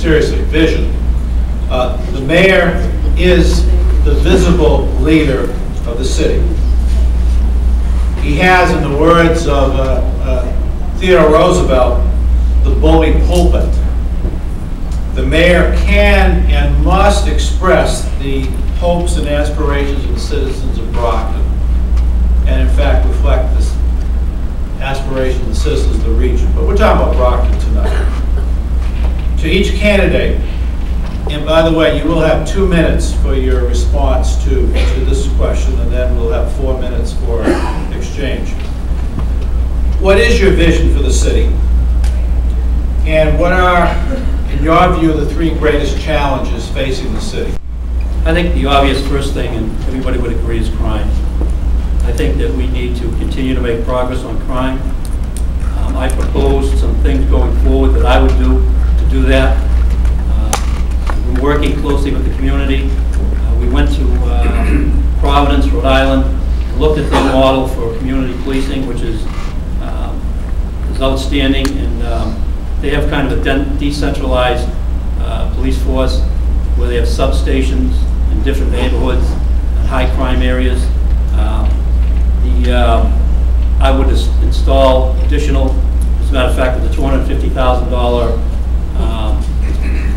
seriously, vision. The mayor is the visible leader of the city. He has, in the words of Theodore Roosevelt, the bully pulpit. The mayor can and must express the hopes and aspirations of the citizens of Brockton, and in fact reflect this aspirations of the citizens of the region. But we're talking about Brockton tonight. To each candidate, and by the way, you will have 2 minutes for your response to this question, and then we'll have 4 minutes for exchange. What is your vision for the city? And what are, in your view, the 3 greatest challenges facing the city? I think the obvious first thing, and everybody would agree, is crime. I think that we need to continue to make progress on crime. I proposed some things going forward that I would do to do that. We're working closely with the community. We went to Providence, Rhode Island, and looked at their model for community policing, which is outstanding, and they have kind of a decentralized police force where they have substations in different neighborhoods and high crime areas. I would install additional, as a matter of fact, with the $250,000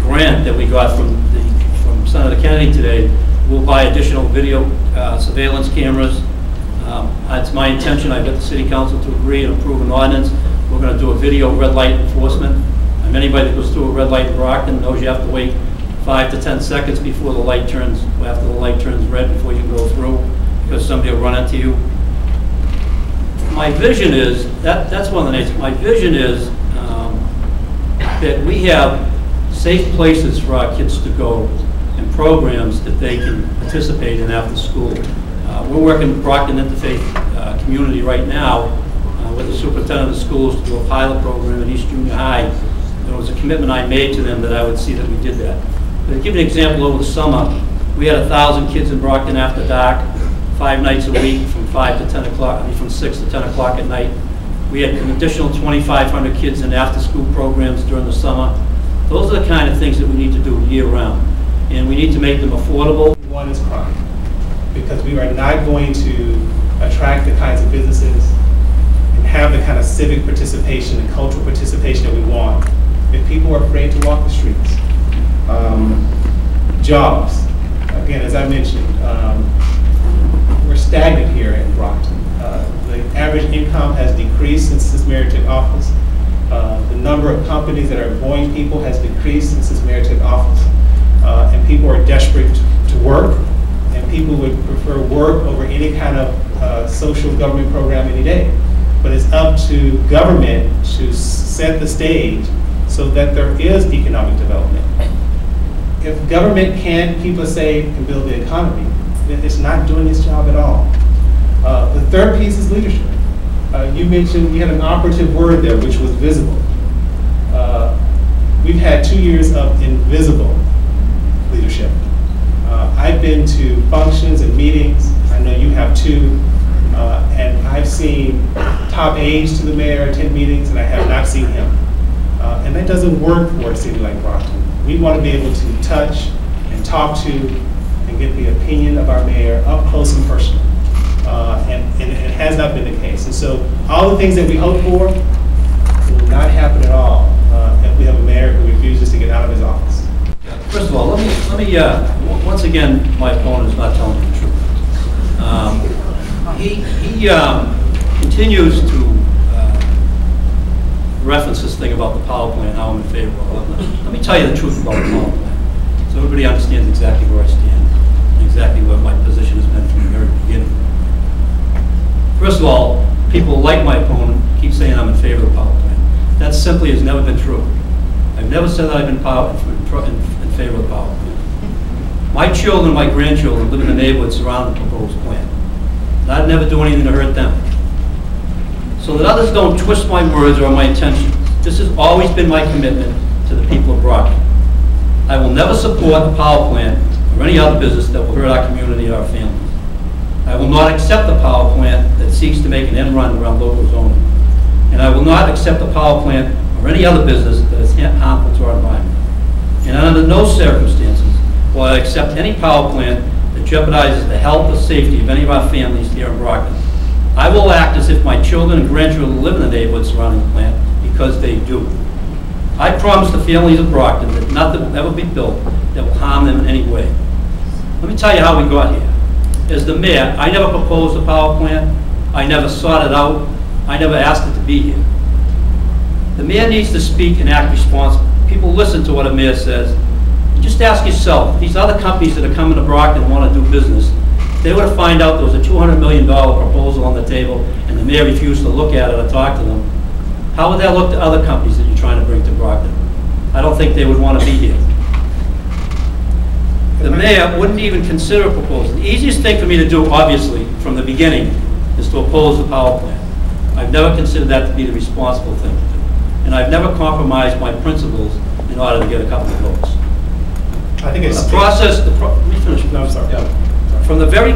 grant that we got from Senator Kennedy today, we'll buy additional video surveillance cameras. It's my intention, I've got the City Council to agree and approve an ordinance. We're going to do a video red light enforcement. And anybody that goes through a red light in Brockton knows you have to wait 5 to 10 seconds before the light turns, after the light turns red, before you can go through, because somebody will run into you. My vision is, that's one of the names, my vision is that we have safe places for our kids to go and programs that they can participate in after school. We're working with Brockton Interfaith Community right now with the superintendent of the schools to do a pilot program at East Junior High. There was a commitment I made to them that I would see that we did that. But to give you an example, over the summer, we had 1,000 kids in Brockton after dark, 5 nights a week from 5 to 10 o'clock, I mean from 6 to 10 o'clock at night. We had an additional 2,500 kids in after-school programs during the summer. Those are the kind of things that we need to do year-round, and we need to make them affordable. One is crime, because we are not going to attract the kinds of businesses and have the kind of civic participation and cultural participation that we want if people are afraid to walk the streets. Jobs, again, as I mentioned, we're stagnant here in Brockton. The average income has decreased since this mayor took office. The number of companies that are employing people has decreased since this mayor took office. And people are desperate to work, and people would prefer work over any kind of social government program any day. But it's up to government to set the stage so that there is economic development. If government can't keep us safe and build the economy, then it's not doing its job at all. The third piece is leadership. You mentioned, you had an operative word there, which was visible. We've had 2 years of invisible leadership. I've been to functions and meetings, I know you have too, and I've seen top aides to the mayor attend meetings, and I have not seen him. And that doesn't work for a city like Brockton. We want to be able to touch and talk to and get the opinion of our mayor up close and personal. And it has not been the case. And so all the things that we hope for will not happen at all if we have a mayor who refuses to get out of his office. First of all, let me once again, my opponent is not telling me the truth. He continues to reference this thing about the power plant, how I'm in favor of it. Let me tell you the truth about the power plant, so everybody understands exactly where I stand and exactly what my position has been from the very beginning. First of all, people like my opponent keep saying I'm in favor of the power plant. That simply has never been true. I've never said that I've been in favor of the power plant. My children, my grandchildren live in the neighborhood surrounding the proposed plant. And I'd never do anything to hurt them. So that others don't twist my words or my intentions. This has always been my commitment to the people of Brockton. I will never support a power plant or any other business that will hurt our community or our families. I will not accept a power plant that seeks to make an end run around local zoning. And I will not accept a power plant or any other business that is harmful to our environment. I accept any power plant that jeopardizes the health or safety of any of our families here in Brockton. I will act as if my children and grandchildren live in the neighborhood surrounding the plant, because they do. I promise the families of Brockton that nothing will ever be built that will harm them in any way. Let me tell you how we got here. As the mayor, I never proposed a power plant. I never sought it out. I never asked it to be here. The mayor needs to speak and act responsibly. People listen to what a mayor says. Just ask yourself, these other companies that are coming to Brockton and want to do business, if they were to find out there was a $200 million proposal on the table and the mayor refused to look at it or talk to them, how would that look to other companies that you're trying to bring to Brockton? I don't think they would want to be here. The mayor wouldn't even consider a proposal. The easiest thing for me to do, obviously, from the beginning, is to oppose the power plant. I've never considered that to be the responsible thing to do. And I've never compromised my principles in order to get a couple of votes. I think it's the process. Let me finish. No, I'm sorry. Yeah. From the very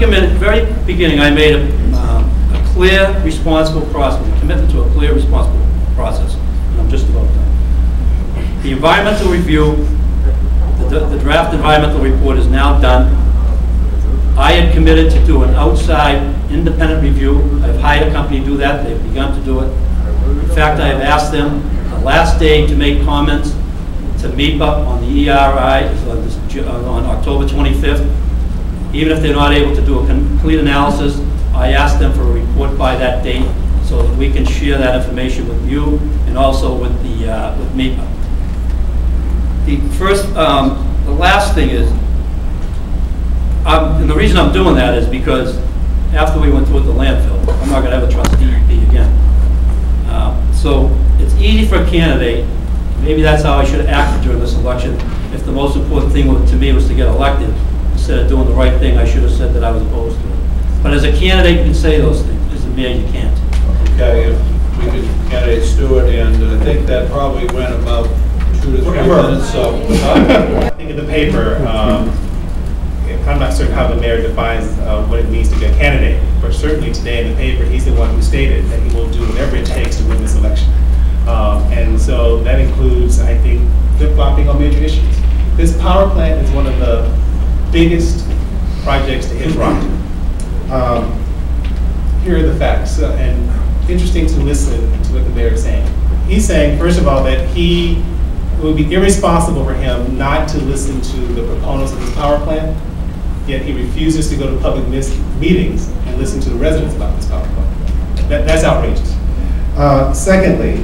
beginning, I made a clear, responsible process, a commitment to a clear, responsible process. And I'm just about done. The environmental review, the draft environmental report is now done. I had committed to do an outside independent review. I've hired a company to do that. They've begun to do it. In fact, I have asked them the last day to make comments to MEPA on the ERI on October 25th. Even if they're not able to do a complete analysis, I asked them for a report by that date so that we can share that information with you and also with MEPA. The last thing is, and the reason I'm doing that is because after we went through the landfill, I'm not going to have a trustee again. So it's easy for a candidate, maybe that's how I should have acted during this election. If the most important thing to me was to get elected, instead of doing the right thing, I should have said that I was opposed to it. But as a candidate, you can say those things. As a mayor, you can't. Okay, if we could candidate Stewart, and I think that probably went about 2 to 3 minutes. So I think in the paper, I'm not certain how the mayor defines what it means to be a candidate, but certainly today in the paper, he's the one who stated that he will do whatever it takes to win this election. And so that includes, I think, flip-flopping on major issues. This power plant is one of the biggest projects to hit Brockton. Here are the facts, and interesting to listen to what the mayor is saying. He's saying, first of all, that it would be irresponsible for him not to listen to the proponents of this power plant, yet he refuses to go to public meetings and listen to the residents about this power plant. That's outrageous. Secondly,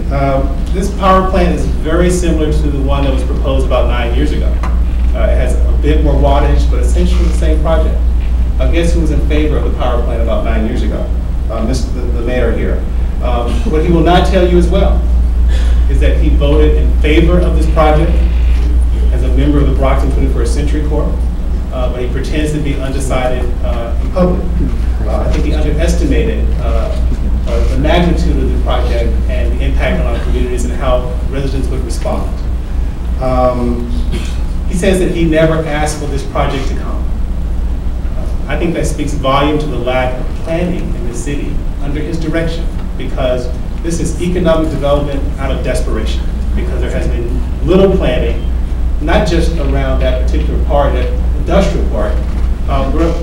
this power plant is very similar to the one that was proposed about 9 years ago. It has a bit more wattage, but essentially the same project. Guess who was in favor of the power plant about 9 years ago? The mayor here. What he will not tell you as well is that he voted in favor of this project as a member of the Brockton 21st Century Corps, but he pretends to be undecided in public. I think he underestimated the magnitude of the project and the impact on our communities and how residents would respond. He says that he never asked for this project to come. I think that speaks volume to the lack of planning in the city under his direction, because this is economic development out of desperation, because there has been little planning, not just around that particular part, that industrial part,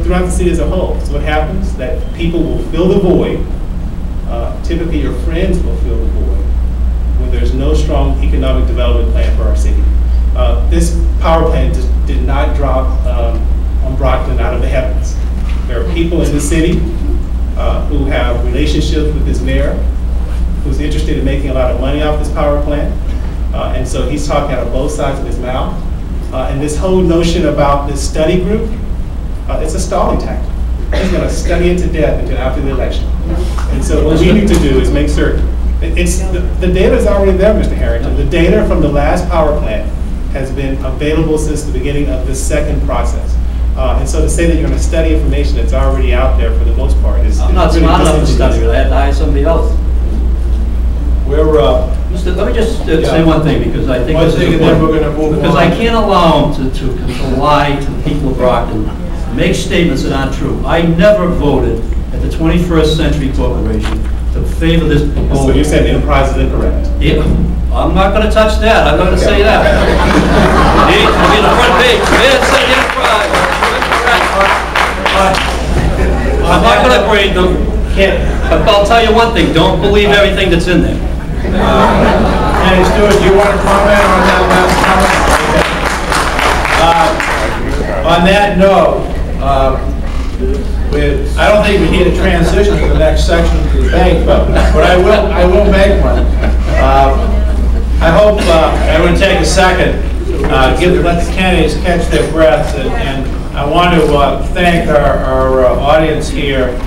throughout the city as a whole. So what happens? That people will fill the void, typically your friends will fill the void, when there's no strong economic development plan for our city. This power plant just did not drop on Brockton out of the heavens. There are people in the city who have relationships with this mayor, who's interested in making a lot of money off this power plant. And so he's talking out of both sides of his mouth. And this whole notion about this study group, it's a stalling tactic. He's going to study it to death until after the election. And so what we need to do is make certain. The data is already there, Mr. Harrington. The data from the last power plant has been available since the beginning of the second process. And so to say that you're going to study information that's already out there for the most part is I'm not really smart enough to study it. I had to hire somebody else. Let me just say one thing, because I think this is important. Because I can't allow him to lie to the people of Brockton, make statements that aren't true. I never voted at the 21st Century Corporation to favor this proposal. So you said the enterprise is incorrect? Yeah, I'm not going to touch that. I'm not going to say that. In the front page, man said the enterprise. separate them. But I'll tell you one thing, don't believe everything that's in there. Kenny, Stewart, do you want to comment on that last comment? On that note, I don't think we need a transition to the next section of the debate, but I will make one. I hope everyone take a second, let the candidates catch their breath, and I want to thank our audience here.